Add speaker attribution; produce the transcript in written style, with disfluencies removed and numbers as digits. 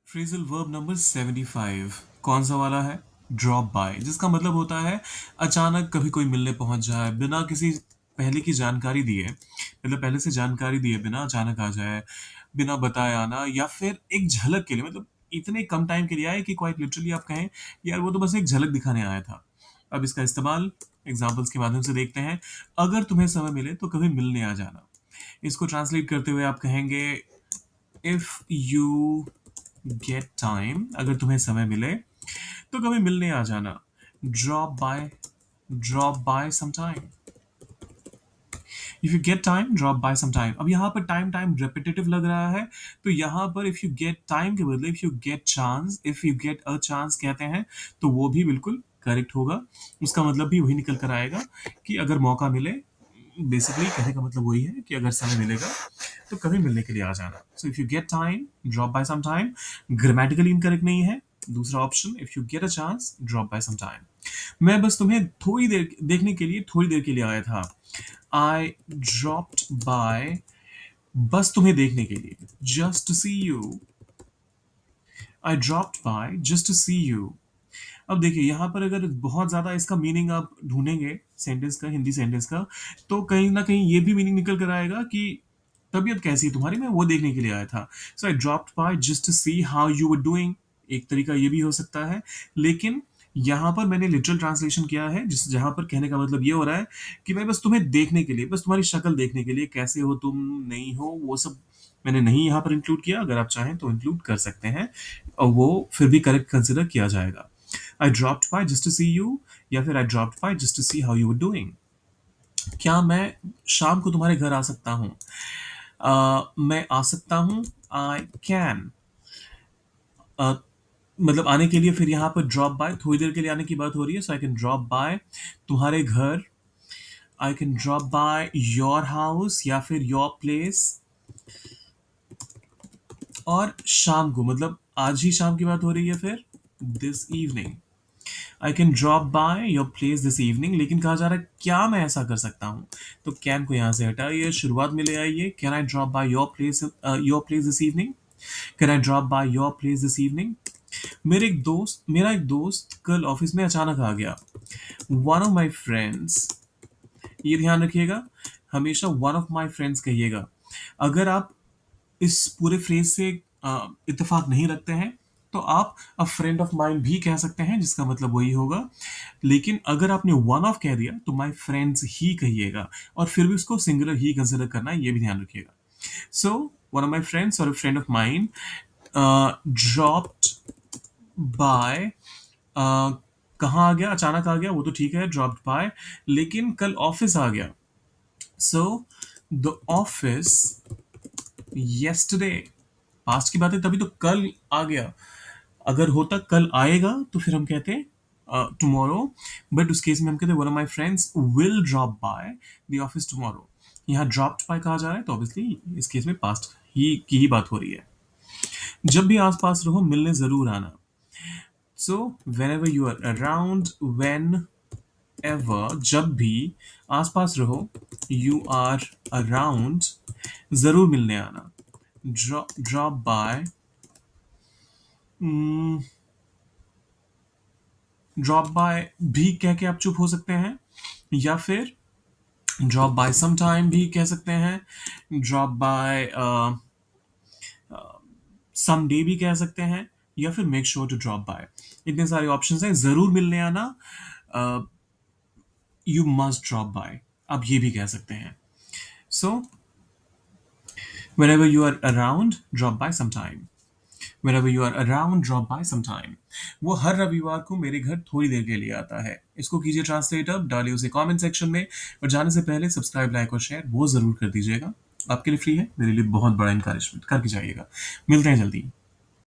Speaker 1: Phrasal verb number 75 कौन सा वाला है? ड्रॉप बाय, जिसका मतलब होता है अचानक कभी कोई मिलने पहुंच जाए बिना किसी पहले की जानकारी दिए, मतलब पहले से जानकारी दिए बिना अचानक आ जाए, बिना बताए आना, या फिर एक झलक के लिए, मतलब इतने कम टाइम के लिए आए कि क्वाइट लिटरली आप कहें यार वो तो बस एक झलक दिखाने आया था। अब इसका इस्तेमाल एग्जाम्पल्स के माध्यम से देखते हैं। अगर तुम्हें समय मिले तो कभी मिलने आ जाना। इसको ट्रांसलेट करते हुए आप कहेंगे इफ यू गेट टाइम, अगर तुम्हें समय मिले तो कभी मिलने आ जाना। Drop by some time. If you get time drop by some time. अब यहाँ पर टाइम टाइम रेपिटेटिव लग रहा है, तो यहाँ पर इफ यू गेट टाइम के बदले if you get chance, if you get a chance कहते हैं, तो वो भी बिल्कुल करेक्ट होगा। उसका मतलब भी वही निकल कर आएगा कि अगर मौका मिले। बेसिकली कहने का मतलब वही है कि अगर समय मिलेगा तो कभी मिलने के लिए आ जाना। So if you get time drop by some time grammatically incorrect नहीं है। दूसरा option if you get a chance drop by some time. मैं बस तुम्हें थोड़ी देर देखने के लिए, थोड़ी देर के लिए आया था। आई ड्रॉप्ड बाय, बस तुम्हें देखने के लिए, just to see you. I dropped by just to see you. अब देखिए यहाँ पर अगर बहुत ज्यादा इसका मीनिंग आप ढूंढेंगे सेंटेंस का, हिंदी सेंटेंस का, तो कहीं ना कहीं ये भी मीनिंग निकल कर आएगा कि तबीयत कैसी है तुम्हारी, मैं वो देखने के लिए आया था। So I dropped by just to see how you were doing. एक तरीका ये भी हो सकता है, लेकिन यहाँ पर मैंने लिटरल ट्रांसलेशन किया है, जिस जहां पर कहने का मतलब ये हो रहा है कि मैं बस तुम्हें देखने के लिए, बस तुम्हारी शक्ल देखने के लिए, कैसे हो तुम, नहीं हो, वो सब मैंने नहीं यहाँ पर इंक्लूड किया। अगर आप चाहें तो इंक्लूड कर सकते हैं और वो फिर भी करेक्ट कंसिडर किया जाएगा। I dropped by just to see you, या फिर I dropped by just to see how you were doing. क्या मैं शाम को तुम्हारे घर आ सकता हूँ? मैं आ सकता हूँ, आई कैन। मतलब आने के लिए फिर यहाँ पर ड्रॉप बाय, थोड़ी देर के लिए आने की बात हो रही है, सो आई कैन ड्रॉप बाय तुम्हारे घर। I can drop by your house या फिर योर प्लेस। और शाम को मतलब आज ही शाम की बात हो रही है, फिर this evening. I can drop by your place this evening, लेकिन कहा जा रहा है क्या मैं ऐसा कर सकता हूँ, तो कैन को यहाँ से हटाइए, शुरुआत में ले आइए। Can I drop by your place this evening? Can I drop by your place this evening? मेरा एक दोस्त कल ऑफिस में अचानक आ गया। वन ऑफ माई फ्रेंड्स, ये ध्यान रखिएगा, हमेशा वन ऑफ माई फ्रेंड्स कहिएगा। अगर आप इस पूरे फ्रेज से इत्तेफाक नहीं रखते हैं तो आप अ फ्रेंड ऑफ माइंड भी कह सकते हैं, जिसका मतलब वही होगा। लेकिन अगर आपने वन ऑफ कह दिया तो माई फ्रेंड्स ही कहिएगा, और फिर भी उसको सिंगुलर ही कंसिडर करना है, ये भी ध्यान रखिएगा। So one of my friends और friend of mine dropped by. कहाँ आ गया? अचानक आ गया, वो तो ठीक है, ड्रॉप्ड बाय। लेकिन कल ऑफिस आ गया, so the office yesterday। Past की बात है तभी तो कल आ गया। अगर होता कल आएगा तो फिर हम कहते हैं टुमारो, बट उस केस में हम कहते हैं one of my friends will drop by the office tomorrow. यहाँ ड्रॉप्ड बाय कहा जा रहा है, तो ऑब्वियसली इस केस में पास्ट ही की ही बात हो रही है। जब भी आसपास रहो मिलने जरूर आना। So whenever you are around, whenever, जब भी आसपास रहो, यू आर अराउंड, जरूर मिलने आना। ड्रॉप बाय, ड्रॉप बाय भी कह के आप चुप हो सकते हैं, या फिर ड्रॉप बाय सम टाइम भी कह सकते हैं, ड्रॉप बाय सम डे भी कह सकते हैं, या फिर make sure to drop by. इतने सारे ऑप्शंस हैं। जरूर मिलने आना, यू मस्ट ड्रॉप बाय, आप ये भी कह सकते हैं। सो whenever you are around drop by sometime, whenever you are around drop by sometime। वो हर रविवार को मेरे घर थोड़ी देर के लिए आता है। इसको कीजिए ट्रांसलेट, अब डालिए उसे कमेंट सेक्शन में, और जाने से पहले सब्सक्राइब, लाइक और शेयर वो जरूर कर दीजिएगा। आपके लिए फ्री है, मेरे लिए बहुत बड़ा इंकरेजमेंट करके जाइएगा। मिलते हैं जल्दी।